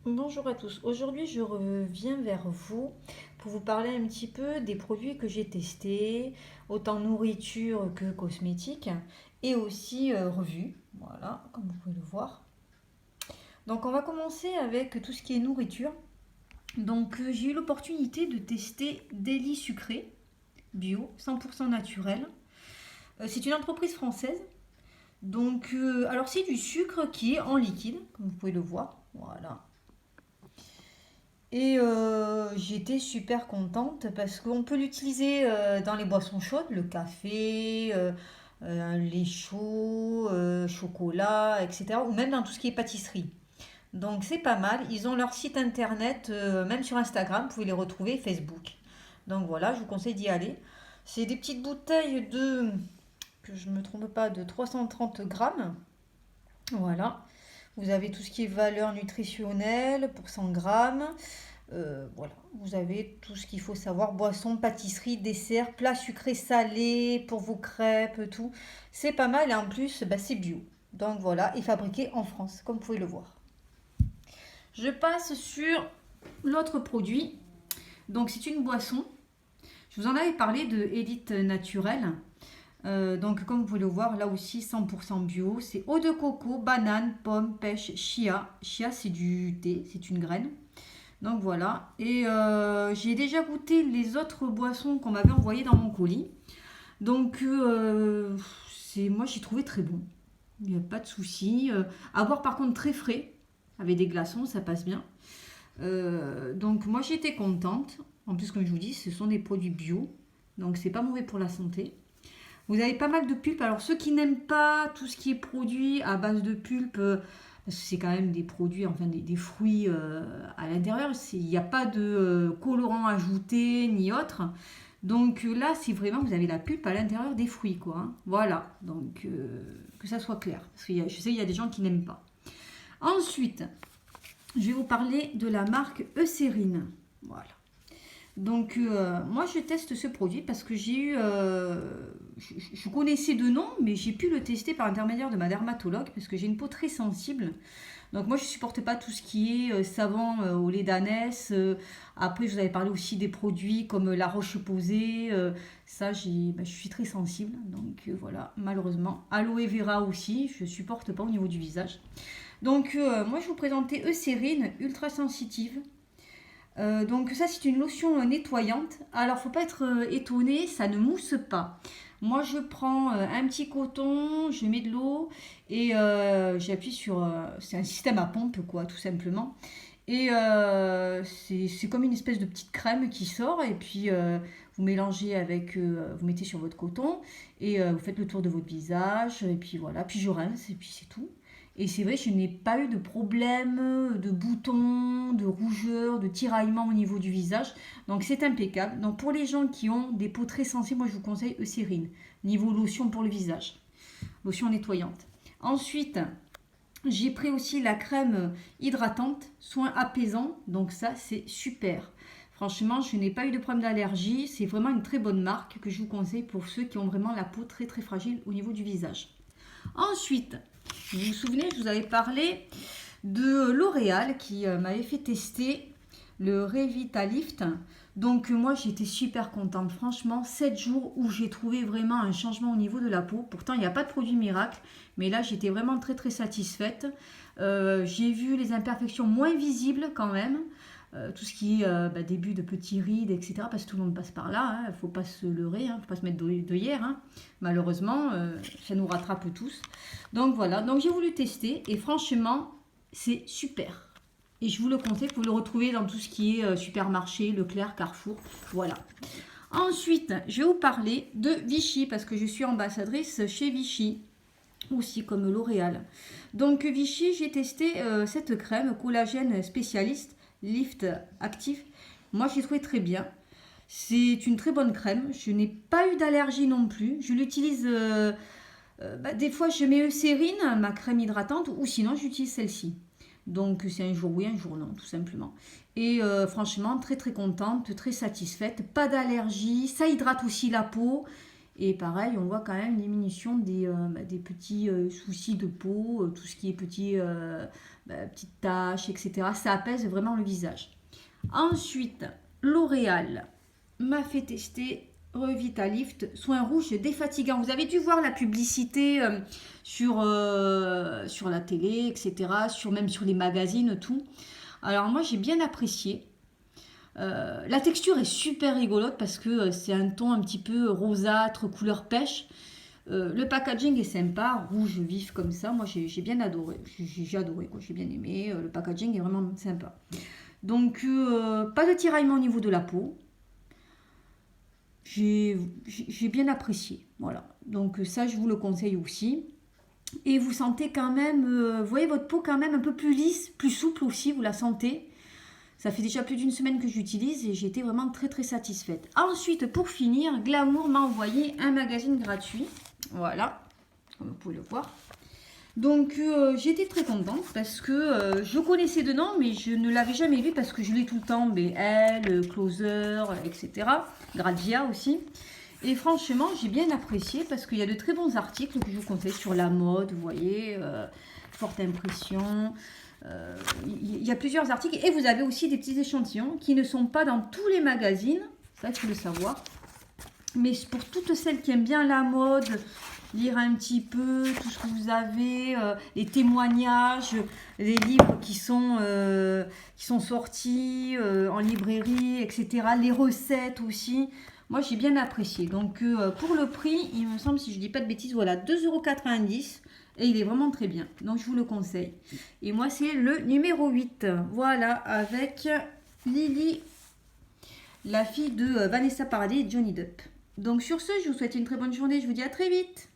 Bonjour à tous. Aujourd'hui, je reviens vers vous pour vous parler un petit peu des produits que j'ai testés, autant nourriture que cosmétiques, et aussi revus. Voilà, comme vous pouvez le voir. Donc, on va commencer avec tout ce qui est nourriture. Donc, j'ai eu l'opportunité de tester Deli Sucré, bio, 100% naturel. C'est une entreprise française. Donc, alors c'est du sucre qui est en liquide, comme vous pouvez le voir. Voilà. Et j'étais super contente parce qu'on peut l'utiliser dans les boissons chaudes, le café, un lait chaud, chocolat, etc. Ou même dans tout ce qui est pâtisserie. Donc c'est pas mal. Ils ont leur site internet, même sur Instagram, vous pouvez les retrouver, Facebook. Donc voilà, je vous conseille d'y aller. C'est des petites bouteilles de, que je ne me trompe pas, de 330 grammes. Voilà. Vous avez tout ce qui est valeur nutritionnelle pour 100 grammes. Voilà, vous avez tout ce qu'il faut savoir, boisson, pâtisserie, dessert, plats sucrés, salés pour vos crêpes, tout. C'est pas mal et en plus, bah, c'est bio. Donc voilà, et fabriqué en France, comme vous pouvez le voir. Je passe sur l'autre produit. Donc c'est une boisson. Je vous en avais parlé de Elite Naturelle. Donc comme vous pouvez le voir, là aussi 100% bio. C'est eau de coco, banane, pomme, pêche, chia. Chia c'est du thé, c'est une graine. Donc voilà. Et j'ai déjà goûté les autres boissons qu'on m'avait envoyées dans mon colis. Donc moi j'ai trouvé très bon. Il n'y a pas de souci. À boire par contre très frais. Avec des glaçons, ça passe bien. Donc moi j'étais contente. En plus comme je vous dis, ce sont des produits bio. Donc c'est pas mauvais pour la santé. Vous avez pas mal de pulpe. Alors ceux qui n'aiment pas tout ce qui est produit à base de pulpe, parce que c'est quand même des produits, enfin des fruits à l'intérieur, il n'y a pas de colorant ajouté ni autre. Donc là, c'est vraiment, vous avez la pulpe à l'intérieur des fruits, quoi. Hein. Voilà, donc que ça soit clair. Parce que je sais qu'il y a des gens qui n'aiment pas. Ensuite, je vais vous parler de la marque Eucérine. Voilà. Donc moi je teste ce produit parce que j'ai eu, je connaissais de nom, mais j'ai pu le tester par l'intermédiaire de ma dermatologue parce que j'ai une peau très sensible. Donc moi je supporte pas tout ce qui est savon au lait d'ânesse. Après je vous avais parlé aussi des produits comme la roche-posay. Ça je suis très sensible. Donc voilà, malheureusement. Aloe vera aussi, je supporte pas au niveau du visage. Donc moi je vous présentais Eucérine ultra sensitive. Donc ça c'est une lotion nettoyante. Alors faut pas être étonné, ça ne mousse pas. Moi je prends un petit coton, je mets de l'eau et j'appuie sur... c'est un système à pompe quoi tout simplement. Et c'est comme une espèce de petite crème qui sort et puis vous mélangez avec... vous mettez sur votre coton et vous faites le tour de votre visage et puis voilà, puis je rince et puis c'est tout. Et c'est vrai, je n'ai pas eu de problème de boutons, de rougeur, de tiraillements au niveau du visage. Donc c'est impeccable. Donc pour les gens qui ont des peaux très sensibles, moi je vous conseille Eucérine. Niveau lotion pour le visage. Lotion nettoyante. Ensuite, j'ai pris aussi la crème hydratante, soin apaisant. Donc ça c'est super. Franchement, je n'ai pas eu de problème d'allergie. C'est vraiment une très bonne marque que je vous conseille pour ceux qui ont vraiment la peau très très fragile au niveau du visage. Ensuite, vous vous souvenez, je vous avais parlé de L'Oréal qui m'avait fait tester le Revitalift. Donc moi j'étais super contente, franchement, 7 jours où j'ai trouvé vraiment un changement au niveau de la peau. Pourtant il n'y a pas de produit miracle, mais là j'étais vraiment très très satisfaite. J'ai vu les imperfections moins visibles quand même. Tout ce qui est début de petits rides, etc. Parce que tout le monde passe par là, il ne faut pas se leurrer, il ne faut pas se mettre de hier. Hein. Malheureusement, ça nous rattrape tous. Donc voilà, donc j'ai voulu tester et franchement, c'est super. Et je vous le conseille, vous le retrouvez dans tout ce qui est supermarché, Leclerc, Carrefour, voilà. Ensuite, je vais vous parler de Vichy parce que je suis ambassadrice chez Vichy, aussi comme L'Oréal. Donc Vichy, j'ai testé cette crème collagène spécialiste Lift Active. Moi, je l'ai trouvé très bien. C'est une très bonne crème. Je n'ai pas eu d'allergie non plus. Je l'utilise... des fois, je mets Eucérine, ma crème hydratante, ou sinon, j'utilise celle-ci. Donc, c'est un jour oui, un jour non, tout simplement. Et franchement, très très contente, très satisfaite. Pas d'allergie. Ça hydrate aussi la peau. Et pareil, on voit quand même une diminution des petits soucis de peau, tout ce qui est petites taches, etc. Ça apaise vraiment le visage. Ensuite, L'Oréal m'a fait tester Revitalift, soin rouge défatigant. Vous avez dû voir la publicité sur la télé, etc., même sur les magazines, tout. Alors moi, j'ai bien apprécié. La texture est super rigolote parce que c'est un ton un petit peu rosâtre, couleur pêche. Le packaging est sympa, rouge vif comme ça. Moi, j'ai bien adoré. J'ai adoré, quoi. J'ai bien aimé. Le packaging est vraiment sympa. Donc, pas de tiraillement au niveau de la peau. J'ai bien apprécié. Voilà. Donc, ça, je vous le conseille aussi. Et vous sentez quand même, vous voyez votre peau quand même un peu plus lisse, plus souple aussi, vous la sentez. Ça fait déjà plus d'une semaine que j'utilise et j'ai été vraiment très très satisfaite. Ensuite, pour finir, Glamour m'a envoyé un magazine gratuit. Voilà, comme vous pouvez le voir. Donc j'ai été très contente parce que je connaissais de nom mais je ne l'avais jamais lu parce que je lis tout le temps BL, Closer, etc. Grazia aussi. Et franchement, j'ai bien apprécié parce qu'il y a de très bons articles que je vous conseille sur la mode, vous voyez, forte impression. Il y a plusieurs articles et vous avez aussi des petits échantillons qui ne sont pas dans tous les magazines, ça il faut le savoir. Mais pour toutes celles qui aiment bien la mode, lire un petit peu tout ce que vous avez, les témoignages, les livres qui sont sortis en librairie, etc. Les recettes aussi. Moi, j'ai bien apprécié. Donc, pour le prix, il me semble, si je ne dis pas de bêtises, voilà, 2,90 € et il est vraiment très bien. Donc, je vous le conseille. Et moi, c'est le numéro 8. Voilà, avec Lily, la fille de Vanessa Paradis et Johnny Depp. Donc, sur ce, je vous souhaite une très bonne journée. Je vous dis à très vite.